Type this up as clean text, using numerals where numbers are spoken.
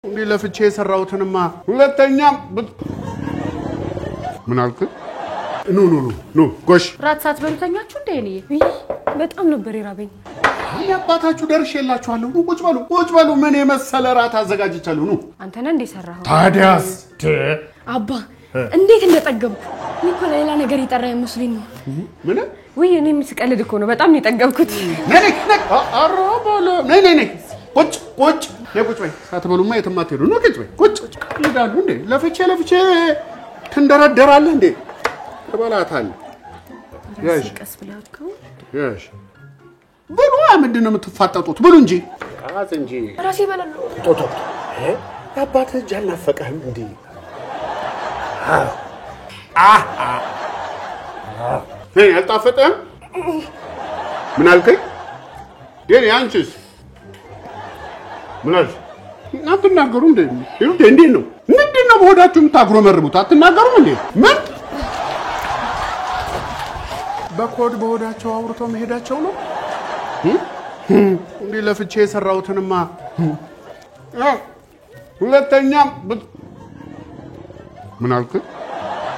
እንዴ ለፍቼ የሰራውትንማ ሁለተኛም ምን አልክ? ኑ ጎሽ ራት ሳትበሉተኛችሁ እንዴ እኔ በጣም ነበር ይራበኝ። አባታችሁ ደርሼላችኋለሁ። ቁጭ በሉ ምን የመሰለ ራት አዘጋጅቻለሁ። ኑ አንተ ነህ እንዴ ሰራኸው? ታዲያስ አባ እንዴት እንደጠገብኩ ኒኮላ ሌላ ነገር ይጠራኝ መስሎኝ ነው። ምን ወይ እኔ ምስቀልድ እኮ ነው በጣም የጠገብኩት። ነይ አራባለ ነይ ቁጭ ቁጭ በይ ሳትበሉማ የትም አትሄዱ። ነው ቁጭ ይላሉ እንዴ ለፍቼ ትንደረደራለህ እንዴ ተበላታል። ያሽ ቀስ ብላችሁ ያሽ ብሉ። ምንድነው የምትፋጠጡት? ብሉ እንጂ አዝ እንጂ ራሴ በላሉ ቶቶ አባትህ እጅ አልናፈቀህም እንዴ? ነይ አልጣፈጠህም? ምን አልከኝ? የኔ አንቺስ ምን አልሽ? አትናገሩም እንዴ? እንዴ ነው ምንድነው በሆዳችሁ የምታጉረመርሙት? አትናገሩም እንዴ? ምን በኮድ በሆዳቸው አውርተው መሄዳቸው ነው? እንዴ ለፍቼ የሰራውትንማ ሁለተኛም ምን አልክ?